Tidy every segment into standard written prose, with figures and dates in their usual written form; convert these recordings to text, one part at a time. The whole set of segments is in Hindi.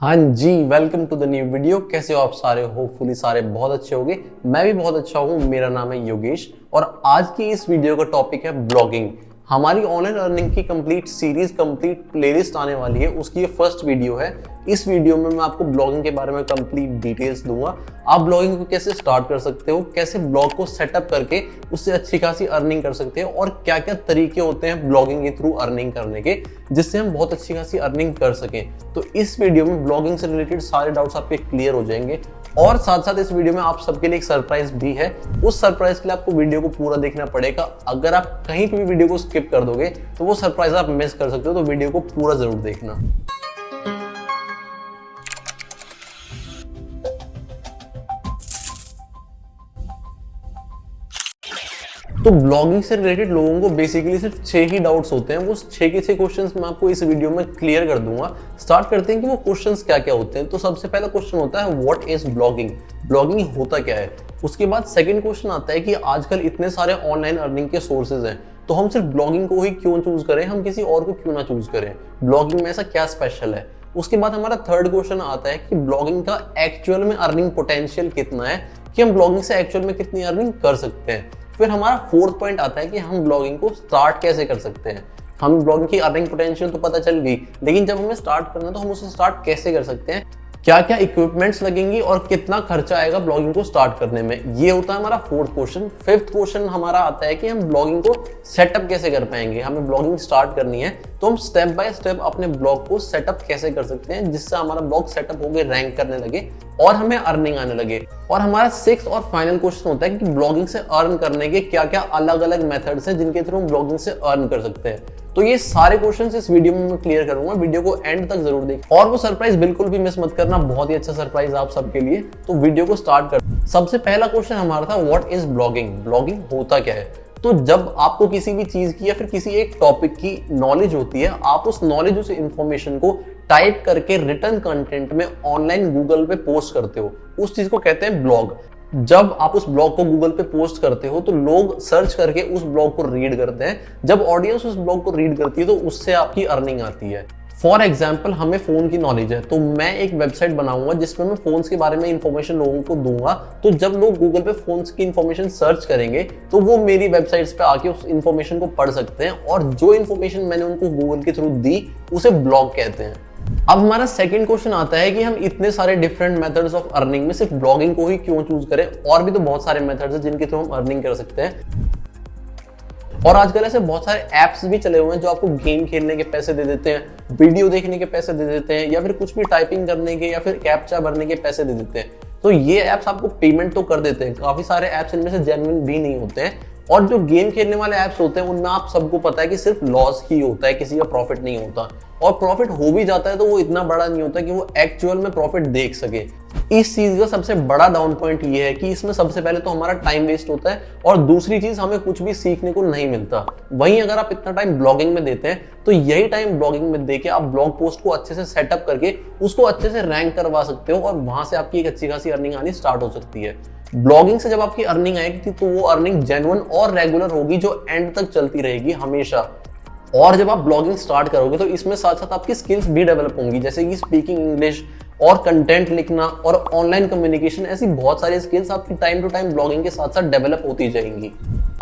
हाँ जी, welcome to the new video. कैसे हो आप सारे? होपफुली सारे बहुत अच्छे होंगे। मैं भी बहुत अच्छा हूँ। मेरा नाम है योगेश और आज की इस वीडियो का टॉपिक है ब्लॉगिंग। हमारी ऑनलाइन अर्निंग की कंप्लीट सीरीज, कंप्लीट प्लेलिस्ट आने वाली है, उसकी ये फर्स्ट वीडियो है। इस वीडियो में मैं आपको ब्लॉगिंग के बारे में कंप्लीट डिटेल्स दूंगा। आप ब्लॉगिंग को कैसे स्टार्ट कर सकते हो, कैसे ब्लॉग को सेटअप करके उससे अच्छी खासी अर्निंग कर सकते हो और क्या क्या तरीके होते हैं ब्लॉगिंग के थ्रू अर्निंग करने के, जिससे हम बहुत अच्छी खासी अर्निंग कर सकें। तो इस वीडियो में ब्लॉगिंग से रिलेटेड सारे डाउट्स आपके क्लियर हो जाएंगे और साथ साथ इस वीडियो में आप सबके लिए एक सरप्राइज भी है। उस सरप्राइज के लिए आपको वीडियो को पूरा देखना पड़ेगा। अगर आप कहीं भी वीडियो को स्किप कर दोगे तो वो सरप्राइज आप मिस कर सकते हो, तो वीडियो को पूरा जरूर देखना। तो ब्लॉगिंग से रिलेटेड लोगों को बेसिकली सिर्फ 6 ही डाउट्स होते हैं। वो 6 के 6 क्वेश्चंस मैं आपको इस वीडियो में क्लियर कर दूंगा। स्टार्ट करते हैं कि वो क्वेश्चंस क्या क्या होते हैं। तो सबसे पहला क्वेश्चन होता है व्हाट इज ब्लॉगिंग, ब्लॉगिंग होता क्या है। उसके बाद सेकंड क्वेश्चन आता है कि आजकल इतने सारे ऑनलाइन अर्निंग के सोर्सेज हैं, तो हम सिर्फ ब्लॉगिंग को ही क्यों चूज करें, हम किसी और को क्यों ना चूज करें, ब्लॉगिंग में ऐसा क्या स्पेशल है। उसके बाद हमारा थर्ड क्वेश्चन आता है कि ब्लॉगिंग का एक्चुअल में अर्निंग पोटेंशियल कितना है, कि हम ब्लॉगिंग से एक्चुअल में कितनी अर्निंग कर सकते हैं। फिर हमारा फोर्थ पॉइंट आता है कि हम ब्लॉगिंग को स्टार्ट कैसे कर सकते हैं। हम ब्लॉगिंग की अर्निंग पोटेंशियल तो पता चल गई, लेकिन जब हमें स्टार्ट करना है तो हम उसे स्टार्ट कैसे कर सकते हैं, क्या क्या इक्विपमेंट्स लगेंगी और कितना खर्चा आएगा ब्लॉगिंग को स्टार्ट करने में। ये होता है हमारा फोर्थ क्वेश्चन। फिफ्थ क्वेश्चन हमारा आता है कि हम ब्लॉगिंग को सेटअप कैसे कर पाएंगे। हमें ब्लॉगिंग स्टार्ट करनी है तो हम स्टेप बाय स्टेप अपने ब्लॉग को सेटअप कैसे कर सकते हैं, जिससे हमारा ब्लॉग सेटअप होकर रैंक करने लगे और हमें अर्निंग आने लगे। और हमारा सिक्स्थ और फाइनल क्वेश्चन होता है कि ब्लॉगिंग से अर्न करने के क्या क्या अलग अलग मेथड्स हैं जिनके थ्रू हम ब्लॉगिंग से अर्न कर सकते हैं। तो ये सारे क्वेश्चंस इस वीडियो में मैं क्लियर करूंगा। वीडियो को एंड तक जरूर देखें और वो सरप्राइज बिल्कुल भी मिस मत करना, बहुत ही अच्छा सरप्राइज आप सबके लिए। तो वीडियो को स्टार्ट कर। सबसे पहला क्वेश्चन हमारा था व्हाट इज ब्लॉगिंग, ब्लॉगिंग होता क्या है। तो जब आपको किसी भी चीज की या फिर किसी एक टॉपिक की नॉलेज होती है, आप उस नॉलेज, उस इंफॉर्मेशन को टाइप करके रिटन कंटेंट में ऑनलाइन गूगल पे पोस्ट करते हो, उस चीज को कहते हैं ब्लॉग। जब आप उस ब्लॉग को गूगल पे पोस्ट करते हो तो लोग सर्च करके उस ब्लॉग को रीड करते हैं। जब ऑडियंस उस ब्लॉग को रीड करती है तो उससे आपकी अर्निंग आती है। फॉर एग्जाम्पल, हमें फोन की नॉलेज है तो मैं एक वेबसाइट बनाऊंगा जिसमें मैं फोन्स के बारे में इंफॉर्मेशन लोगों को दूंगा। तो जब लोग गूगल पे फोन्स की इंफॉर्मेशन सर्च करेंगे तो वो मेरी वेबसाइट्स पे आके उस इंफॉर्मेशन को पढ़ सकते हैं और जो इंफॉर्मेशन मैंने उनको गूगल के थ्रू दी उसे ब्लॉग कहते हैं। अब हमारा सेकंड क्वेश्चन आता है कि हम इतने सारे डिफरेंट मेथड्स ऑफ अर्निंग में सिर्फ ब्लॉगिंग को ही क्यों चूज करें, और भी तो बहुत सारे मेथड्स हैं जिनके थ्रू हम अर्निंग कर सकते हैं। और आजकल ऐसे बहुत सारे ऐप्स भी चले हुए हैं जो आपको गेम खेलने के पैसे दे देते हैं, वीडियो देखने के पैसे दे देते हैं, या फिर कुछ भी टाइपिंग करने के या फिर कैप्चा भरने के पैसे दे देते हैं। तो ये ऐप्स आपको पेमेंट तो कर देते हैं। काफी सारे ऐप्स इनमें से जेन्युइन भी नहीं होते हैं। और जो गेम खेलने वाले ऐप्स होते हैं उनमें आप सबको पता है कि सिर्फ लॉस ही होता है, किसी का प्रॉफिट नहीं होता। और प्रॉफिट हो भी जाता है तो वो इतना बड़ा नहीं होता कि वो एक्चुअल में प्रॉफिट देख सके। इस चीज का सबसे बड़ा डाउन पॉइंट ये है कि इसमें सबसे पहले तो हमारा टाइम वेस्ट होता है और दूसरी चीज हमें कुछ भी सीखने को नहीं मिलता। वहीं अगर आप इतना टाइम ब्लॉगिंग में देते हैं तो यही टाइम ब्लॉगिंग में देके आप ब्लॉग पोस्ट को अच्छे से सेटअप करके उसको अच्छे से रैंक करवा सकते हो और वहां से आपकी एक अच्छी खासी अर्निंग आनी स्टार्ट हो सकती है। ब्लॉगिंग से जब आपकी अर्निंग आएगी तो वो अर्निंग जेन्युइन और रेगुलर होगी, जो एंड तक चलती रहेगी हमेशा। और जब आप ब्लॉगिंग स्टार्ट करोगे तो इसमें साथ साथ आपकी स्किल्स भी डेवलप होंगी, जैसे कि स्पीकिंग इंग्लिश और कंटेंट लिखना और ऑनलाइन कम्युनिकेशन। ऐसी बहुत सारी स्किल्स आपकी टाइम टू टाइम ब्लॉगिंग के साथ साथ डेवलप होती जाएंगी।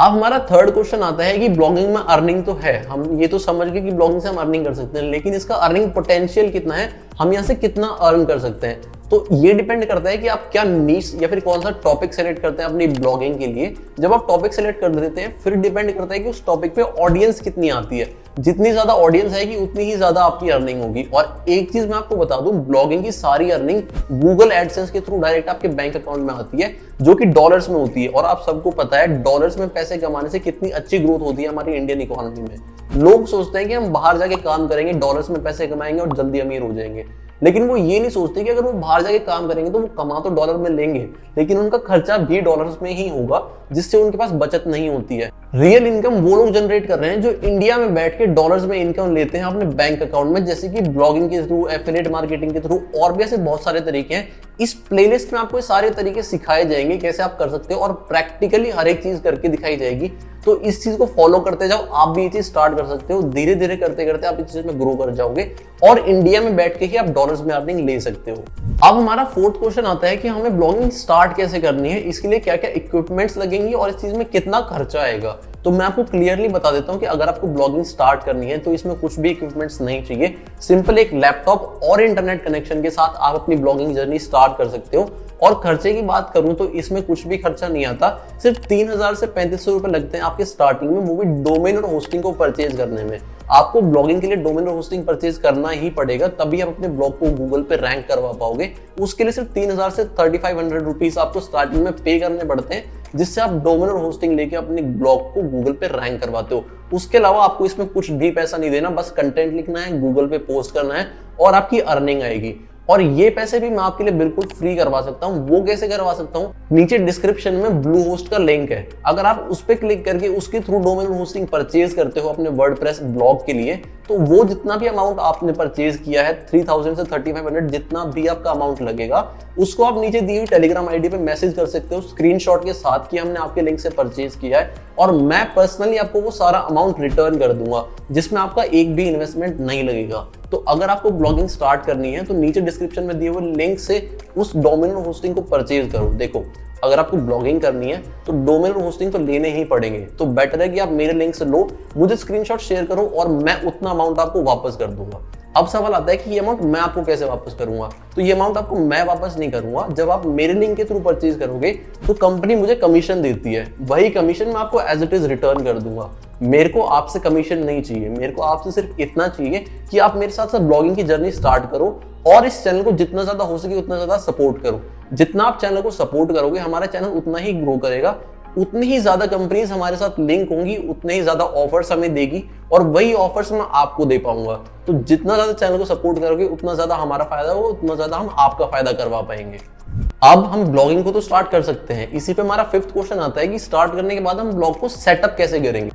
अब हमारा थर्ड क्वेश्चन आता है कि ब्लॉगिंग में अर्निंग तो है, हम ये तो समझ गए कि ब्लॉगिंग से हम अर्निंग कर सकते हैं, लेकिन इसका अर्निंग पोटेंशियल कितना है, हम यहाँ से कितना अर्न कर सकते हैं। तो ये डिपेंड करता है कि आप क्या नीश या फिर कौन सा टॉपिक सेलेक्ट करते हैं अपनी ब्लॉगिंग के लिए। जब आप टॉपिक सेलेक्ट कर देते हैं फिर डिपेंड करता है कि उस टॉपिक पे ऑडियंस कितनी आती है। जितनी ज्यादा ऑडियंस आएगी उतनी ही ज्यादा आपकी अर्निंग होगी। और एक चीज मैं आपको बता दूं, ब्लॉगिंग की सारी अर्निंग गूगल एडसेंस के थ्रू डायरेक्ट आपके बैंक अकाउंट में आती है, जो कि डॉलर्स में होती है। और आप सबको पता है डॉलर्स में पैसे कमाने से कितनी अच्छी ग्रोथ होती है हमारी इंडियन इकोनॉमी में। लोग सोचते हैं कि हम बाहर जाके काम करेंगे, डॉलर्स में पैसे कमाएंगे और जल्दी अमीर हो जाएंगे, लेकिन वो ये नहीं सोचते कि अगर वो बाहर जाके काम करेंगे तो वो कमा तो डॉलर में लेंगे, लेकिन उनका खर्चा भी डॉलर्स में ही होगा, जिससे उनके पास बचत नहीं होती है। रियल इनकम वो लोग जनरेट कर रहे हैं जो इंडिया में बैठ के डॉलर्स में इनकम लेते हैं अपने बैंक अकाउंट में, जैसे कि ब्लॉगिंग के थ्रू, एफिलिएट मार्केटिंग के थ्रू, और भी ऐसे बहुत सारे तरीके हैं। इस प्लेलिस्ट में आपको ये सारे तरीके सिखाए जाएंगे कैसे आप कर सकते हो और प्रैक्टिकली हर एक चीज करके दिखाई जाएगी। तो इस चीज को फॉलो करते जाओ, आप भी ये चीज स्टार्ट कर सकते हो। धीरे धीरे करते करते आप इस चीज में ग्रो कर जाओगे और इंडिया में बैठ के ही आप डॉलर्स में अर्निंग ले सकते हो। अब हमारा फोर्थ क्वेश्चन आता है कि हमें ब्लॉगिंग स्टार्ट कैसे करनी है, इसके लिए क्या क्या इक्विपमेंट्स लगेंगी और इस चीज में कितना खर्चा आएगा। तो मैं आपको क्लियरली बता देता हूं कि अगर आपको ब्लॉगिंग स्टार्ट करनी है तो इसमें कुछ भी इक्विपमेंट्स नहीं चाहिए। सिंपल एक लैपटॉप और इंटरनेट कनेक्शन के साथ आप अपनी ब्लॉगिंग जर्नी स्टार्ट कर सकते हो। और खर्चे की बात करूं तो इसमें कुछ भी खर्चा नहीं आता, सिर्फ 3000 से 3500 रुपए लगते हैं आपके स्टार्टिंग में, वो भी डोमेन और होस्टिंग को परचेज करने में। आपको ब्लॉगिंग के लिए डोमेन और होस्टिंग परचेज करना ही पड़ेगा, तभी आप अपने ब्लॉग को गूगल पे रैंक करवा पाओगे। उसके लिए सिर्फ 3000 से 3500 रुपीज आपको स्टार्टिंग में पे करने पड़ते हैं, जिससे आप डोमेन और होस्टिंग लेके अपने ब्लॉग को गूगल पे रैंक करवाते हो। उसके अलावा आपको इसमें कुछ भी पैसा नहीं देना, बस कंटेंट लिखना है, गूगल पे पोस्ट करना है और आपकी अर्निंग आएगी। और ये पैसे भी मैं आपके लिए बिल्कुल फ्री करवा सकता हूँ। वो कैसे करवा सकता हूँ, नीचे डिस्क्रिप्शन में ब्लू होस्ट का लिंक है, अगर आप उस पर क्लिक करके उसके थ्रू डोमेन होस्टिंग परचेज करते हो अपने वर्डप्रेस ब्लॉग के लिए, तो वो जितना भी अमाउंट आपने परचेज किया है 3000 से 3500 जितना भी आपका अमाउंट लगेगा, उसको आप नीचे दी हुई टेलीग्राम आईडी पे मैसेज कर सकते हो स्क्रीनशॉट के साथ कि हमने आपके लिंक से परचेज किया है, और मैं पर्सनली आपको वो सारा अमाउंट रिटर्न कर दूंगा, जिसमें आपका एक भी इन्वेस्टमेंट नहीं लगेगा। तो अगर आपको ब्लॉगिंग स्टार्ट करनी है तो नीचे डिस्क्रिप्शन में दिए हुए लिंक से उस डोमेन होस्टिंग को परचेज करो। देखो, अगर आपको ब्लॉगिंग करनी है तो डोमेन होस्टिंग तो लेने ही पड़ेंगे, तो बेटर है कि आप मेरे लिंक से लो, मुझे स्क्रीनशॉट शेयर करो और मैं उतना अमाउंट आपको वापस कर दूंगा। अब सवाल आता है कि ये अमाउंट मैं आपको कैसे वापस करूंगा। तो ये अमाउंट आपको मैं वापस नहीं करूंगा, जब आप मेरे लिंक के थ्रू परचेज करोगे तो कंपनी मुझे कमीशन देती है, वही कमीशन मैं आपको एज इट इज रिटर्न कर दूंगा। मेरे को आपसे कमीशन नहीं चाहिए, मेरे को आपसे सिर्फ इतना चाहिए कि आप मेरे साथ साथ ब्लॉगिंग की जर्नी स्टार्ट करो और इस चैनल को जितना ज्यादा हो सके उतना ज्यादा सपोर्ट करो। जितना आप चैनल को सपोर्ट करोगे हमारा चैनल उतना ही ग्रो करेगा, उतनी ही ज्यादा कंपनीज हमारे साथ लिंक होंगी, उतने ही ज्यादा ऑफर्स हमें देगी और वही ऑफर्स मैं आपको दे पाऊंगा। तो जितना ज्यादा चैनल को सपोर्ट करोगे उतना ज्यादा हमारा फायदा होगा, उतना ज्यादा हम आपका फायदा करवा पाएंगे। अब हम ब्लॉगिंग को तो स्टार्ट कर सकते हैं, इसी पे हमारा फिफ्थ क्वेश्चन आता है कि स्टार्ट करने के बाद हम ब्लॉग को सेटअप कैसे करेंगे।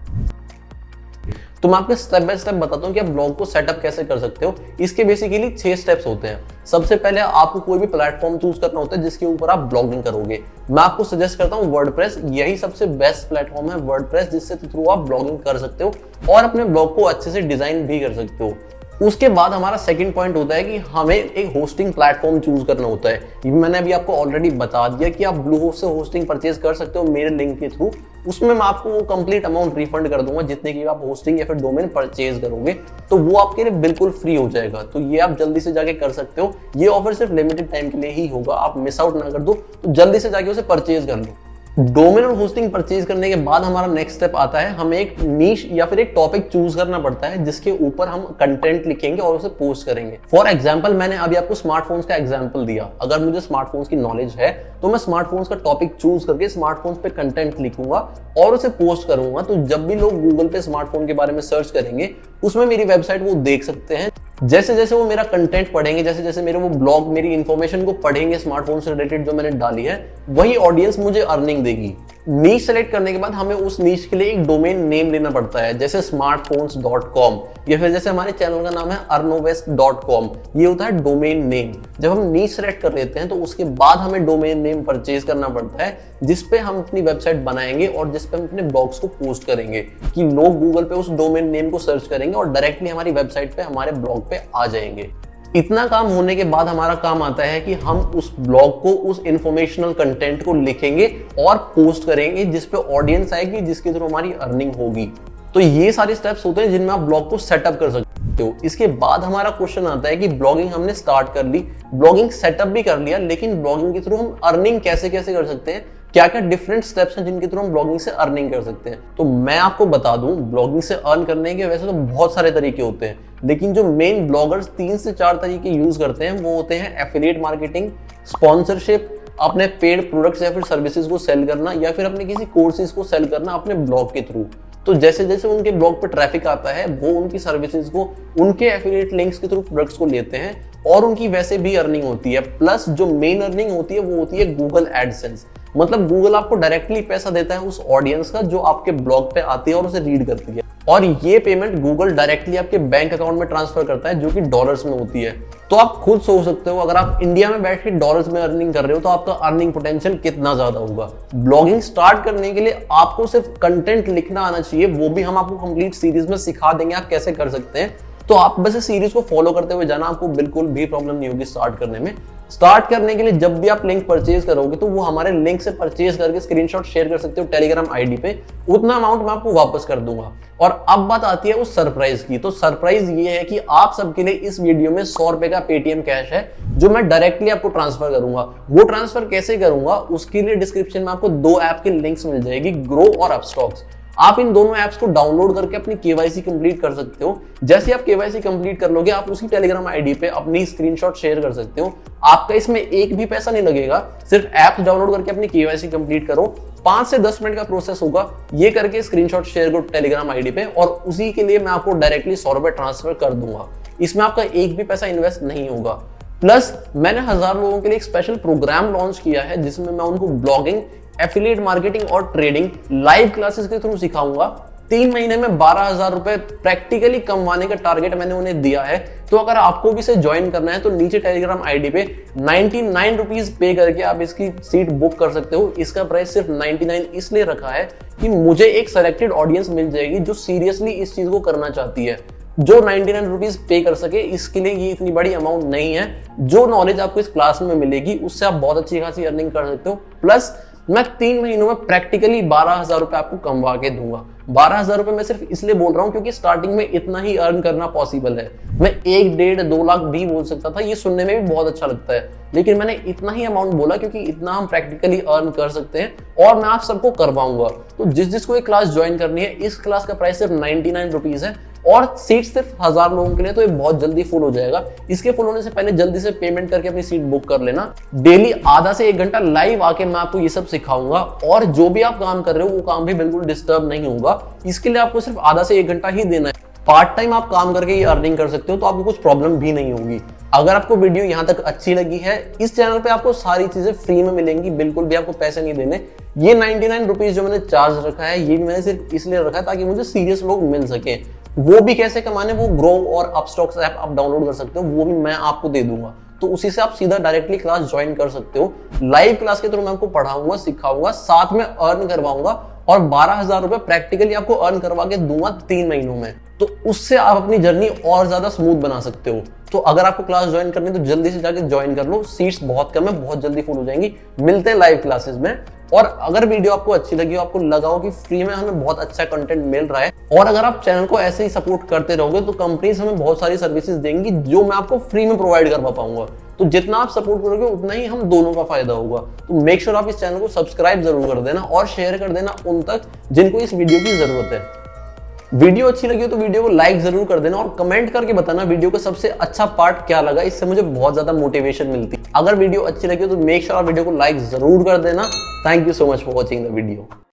तो मैं आपको स्टेप बाय स्टेप बताता हूँ कि आप ब्लॉग को सेटअप कैसे कर सकते हो। इसके बेसिकली 6 स्टेप्स होते हैं। सबसे पहले आपको कोई भी प्लेटफॉर्म चूज करना होता है जिसके ऊपर आप ब्लॉगिंग करोगे। मैं आपको सजेस्ट करता हूँ वर्डप्रेस, यही सबसे बेस्ट प्लेटफॉर्म है वर्डप्रेस, जिससे थ्रू आप ब्लॉगिंग कर सकते हो और अपने ब्लॉग को अच्छे से डिजाइन भी कर सकते हो। उसके बाद हमारा सेकंड पॉइंट होता है कि हमें एक होस्टिंग प्लेटफॉर्म चूज करना होता है। ये मैंने अभी आपको ऑलरेडी बता दिया कि आप ब्लू होस्ट से होस्टिंग परचेज कर सकते हो मेरे लिंक के थ्रू। उसमें मैं आपको वो कंप्लीट अमाउंट रिफंड कर दूंगा जितने की आप होस्टिंग या फिर डोमेन परचेज करोगे, तो वो आपके लिए बिल्कुल फ्री हो जाएगा। तो ये आप जल्दी से जाके कर सकते हो, ये ऑफर सिर्फ लिमिटेड टाइम के लिए ही होगा, आप मिस आउट ना कर दो, तो जल्दी से जाके उसे परचेज कर लो। डोमेन और होस्टिंग परचेज करने के बाद हमारा नेक्स्ट स्टेप आता है, हमें एक नीश या फिर एक टॉपिक चूज करना पड़ता है जिसके ऊपर हम कंटेंट लिखेंगे और उसे पोस्ट करेंगे। फॉर एग्जांपल, मैंने अभी आपको स्मार्टफोन्स का एग्जांपल दिया। अगर मुझे स्मार्टफोन्स की नॉलेज है तो मैं स्मार्टफोन्स का टॉपिक चूज करके स्मार्टफोन्स पे कंटेंट लिखूंगा और उसे पोस्ट करूंगा। तो जब भी लोग गूगल पे स्मार्टफोन के बारे में सर्च करेंगे, उसमें मेरी वेबसाइट वो देख सकते हैं। जैसे जैसे वो मेरा कंटेंट पढ़ेंगे, जैसे जैसे मेरे वो ब्लॉग मेरी इन्फॉर्मेशन को पढ़ेंगे स्मार्टफोन से रिलेटेड जो मैंने डाली है, वही ऑडियंस मुझे अर्निंग देगी। नीश सेलेक्ट करने के बाद हमें उस नीश के लिए एक डोमेन नेम लेना पड़ता है, जैसे smartphones.com या फिर जैसे हमारे चैनल का नाम है arnovest.com, ये होता है डोमेन नेम। जब हम नीश सेलेक्ट कर लेते हैं तो उसके बाद हमें डोमेन नेम परचेज करना पड़ता है, जिसपे हम अपनी वेबसाइट बनाएंगे और जिसपे हम अपने ब्लॉग्स को पोस्ट करेंगे कि लोग गूगल पे उस डोमेन नेम को सर्च करेंगे और डायरेक्टली हमारी वेबसाइट पे हमारे ब्लॉग पे आ जाएंगे। इतना काम होने के बाद हमारा काम आता है कि हम उस ब्लॉग को, उस इंफॉर्मेशनल कंटेंट को लिखेंगे और पोस्ट करेंगे जिसपे ऑडियंस आएगी, जिसके थ्रू हमारी अर्निंग होगी। तो ये सारे स्टेप्स होते हैं जिनमें आप ब्लॉग को सेटअप कर सकते हो। इसके बाद हमारा क्वेश्चन आता है कि ब्लॉगिंग हमने स्टार्ट कर ली, ब्लॉगिंग सेटअप भी कर लिया, लेकिन ब्लॉगिंग के थ्रू हम अर्निंग कैसे कैसे कर सकते हैं, क्या क्या डिफरेंट स्टेप्स हैं जिनके थ्रू हम ब्लॉगिंग से अर्निंग कर सकते हैं। तो मैं आपको बता दूं, ब्लॉगिंग से अर्न करने के वैसे तो बहुत सारे तरीके होते हैं, लेकिन जो मेन ब्लॉगर्स 3 से 4 तरीके यूज करते हैं वो होते हैं एफिलिएट मार्केटिंग, स्पॉन्सरशिप, अपने पेड प्रोडक्ट्स या फिर सर्विसेज को सेल करना, या फिर अपने किसी कोर्सेज को सेल करना अपने ब्लॉग के थ्रू। तो जैसे जैसे उनके ब्लॉग पे ट्रैफिक आता है, वो उनकी सर्विसेज को, उनके एफिलिएट लिंक्स के थ्रू प्रोडक्ट्स को लेते हैं और उनकी वैसे भी अर्निंग होती है। प्लस जो मेन अर्निंग होती है वो होती है गूगल एडसेंस। मतलब गूगल आपको डायरेक्टली पैसा देता है उस ऑडियंस का जो आपके ब्लॉग पे आती है और उसे रीड करती है, और ये पेमेंट गूगल डायरेक्टली आपके बैंक अकाउंट में ट्रांसफर करता है जो कि डॉलर्स में होती है। तो आप खुद सोच सकते हो, अगर आप इंडिया में बैठ के डॉलर्स में अर्निंग कर रहे हो तो आपका अर्निंग पोटेंशियल कितना ज्यादा होगा। ब्लॉगिंग स्टार्ट करने के लिए आपको सिर्फ कंटेंट लिखना आना चाहिए, वो भी हम आपको कंप्लीट सीरीज में सिखा देंगे आप कैसे कर सकते हैं। तो आप बस इस सीरीज को फॉलो करते हुए जाना, आपको बिल्कुल भी प्रॉब्लम नहीं होगी स्टार्ट करने में। स्टार्ट करने के लिए जब भी आप लिंक परचेज करोगे तो वो हमारे लिंक से परचेज करके स्क्रीनशॉट शेयर कर सकते हो टेलीग्राम आईडी पे, उतना अमाउंट मैं आपको वापस कर दूंगा। और अब बात आती है उस सरप्राइज की। तो सरप्राइज ये है कि आप सबके लिए इस वीडियो में 100 रुपए का पेटीएम कैश है जो मैं डायरेक्टली आपको ट्रांसफर करूंगा। वो ट्रांसफर कैसे करूंगा उसके लिए डिस्क्रिप्शन में आपको 2 ऐप की लिंक्स मिल जाएगी, ग्रो और अपस्टॉक्स। आप इन दोनों ऐप्स को डाउनलोड करके अपनी केवाईसी कंप्लीट कर सकते हो। जैसे आप केवाईसी कंप्लीट कर लोगे आप उसी टेलीग्राम आईडी पे अपनी स्क्रीनशॉट शेयर कर सकते हो। आपका इसमें एक भी पैसा नहीं लगेगा, सिर्फ ऐप डाउनलोड करके अपनी केवाईसी कंप्लीट करो। 5 से 10 मिनट का प्रोसेस होगा। ये करके स्क्रीनशॉट शेयर करो टेलीग्राम आईडी पे और उसी के लिए मैं आपको डायरेक्टली 100 रुपए ट्रांसफर कर दूंगा। इसमें आपका एक भी पैसा इन्वेस्ट नहीं होगा। प्लस मैंने 1000 लोगों के लिए एक स्पेशल प्रोग्राम लॉन्च किया है जिसमें मैं उनको ब्लॉगिंग, एफिलिएट मार्केटिंग और ट्रेडिंग लाइव क्लासेस के थ्रू सिखाऊंगा। 3 महीने में 12,000 रुपए प्रैक्टिकली कमवाने का टारगेट मैंने उन्हें दिया है। तो अगर आपको भी इसे ज्वाइन करना है तो नीचे टेलीग्राम आईडी पे 99 रुपीज पे करके आप इसकी सीट बुक कर सकते हो। इसका प्राइस सिर्फ 99 इसलिए रखा है कि मुझे एक सेलेक्टेड ऑडियंस मिल जाएगी जो सीरियसली इस चीज को करना चाहती है, जो 99 रुपीज पे कर सके। इसके लिए ये इतनी बड़ी अमाउंट नहीं है। जो नॉलेज आपको इस क्लास में मिलेगी उससे आप बहुत अच्छी खासी अर्निंग कर सकते हो। प्लस मैं 3 महीनों में प्रैक्टिकली 12,000 रुपए आपको कमवा के दूंगा। 12,000 रुपए मैं सिर्फ इसलिए बोल रहा हूं क्योंकि स्टार्टिंग में इतना ही अर्न करना पॉसिबल है। मैं 1, 1.5, 2 लाख भी बोल सकता था, ये सुनने में भी बहुत अच्छा लगता है, लेकिन मैंने इतना ही अमाउंट बोला क्योंकि इतना हम प्रैक्टिकली अर्न कर सकते हैं और मैं आप सबको करवाऊंगा। तो जिसको ये क्लास ज्वाइन करनी है, इस क्लास का प्राइस सिर्फ 99 रुपीज है और सीट सिर्फ 1000 लोगों के लिए, तो ये बहुत जल्दी फुल हो जाएगा। इसके फुल होने से पहले जल्दी से पेमेंट करके अपनी सीट बुक कर लेना। डेली आधा से 1 घंटा लाइव आके मैं आपको ये सब सिखाऊंगा और जो भी आप काम कर रहे हो वो काम भी बिल्कुल डिस्टर्ब नहीं होगा। इसके लिए आपको सिर्फ आधा से 1 घंटा ही देना है। पार्ट टाइम आप काम करके ये अर्निंग कर सकते हो, तो आपको कुछ प्रॉब्लम भी नहीं होगी। अगर आपको वीडियो यहाँ तक अच्छी लगी है, इस चैनल पे आपको सारी चीजें फ्री में मिलेंगी, बिल्कुल भी आपको पैसे नहीं देने। ये 99 रुपीज जो मैंने चार्ज रखा है, ये भी मैंने सिर्फ इसलिए रखा है ताकि मुझे सीरियस लोग मिल सके। वो भी कैसे कमाने, वो ग्रो और अपस्टॉक्स ऐप आप डाउनलोड कर सकते हो, वो भी मैं आपको दे दूंगा। तो उसी से आप सीधा डायरेक्टली क्लास ज्वाइन कर सकते हो। लाइव क्लास के थ्रू मैं आपको पढ़ाऊंगा, सिखाऊंगा, साथ में अर्न करवाऊंगा और 12,000 रुपए प्रैक्टिकली आपको अर्न करवा के दूंगा 3 महीनों में। तो उससे आप अपनी जर्नी और ज्यादा स्मूथ बना सकते हो। तो अगर आपको क्लास ज्वाइन करनी है तो जल्दी से जाके ज्वाइन कर लो। सीट्स बहुत कम है, बहुत जल्दी फुल हो जाएंगी। मिलते हैं लाइव क्लासेस में। और अगर वीडियो आपको अच्छी लगी हो, आपको लगा हो कि फ्री में हमें बहुत अच्छा कंटेंट मिल रहा है, और अगर आप चैनल को ऐसे ही सपोर्ट करते रहोगे तो कंपनीज हमें बहुत सारी सर्विसेज देंगी जो मैं आपको फ्री में प्रोवाइड करवा पाऊंगा। तो जितना आप सपोर्ट करोगे उतना ही हम दोनों का फायदा होगा। तो मेक श्योर आप इस चैनल को सब्सक्राइब जरूर कर देना और शेयर कर देना उन तक जिनको इस वीडियो की जरूरत है। वीडियो अच्छी लगी हो तो वीडियो को लाइक जरूर कर देना और कमेंट करके बताना वीडियो का सबसे अच्छा पार्ट क्या लगा। इससे मुझे बहुत ज्यादा मोटिवेशन मिलती है। अगर वीडियो अच्छी लगी हो तो मेक श्योर आप वीडियो को लाइक जरूर कर देना। Thank you so much for watching the video.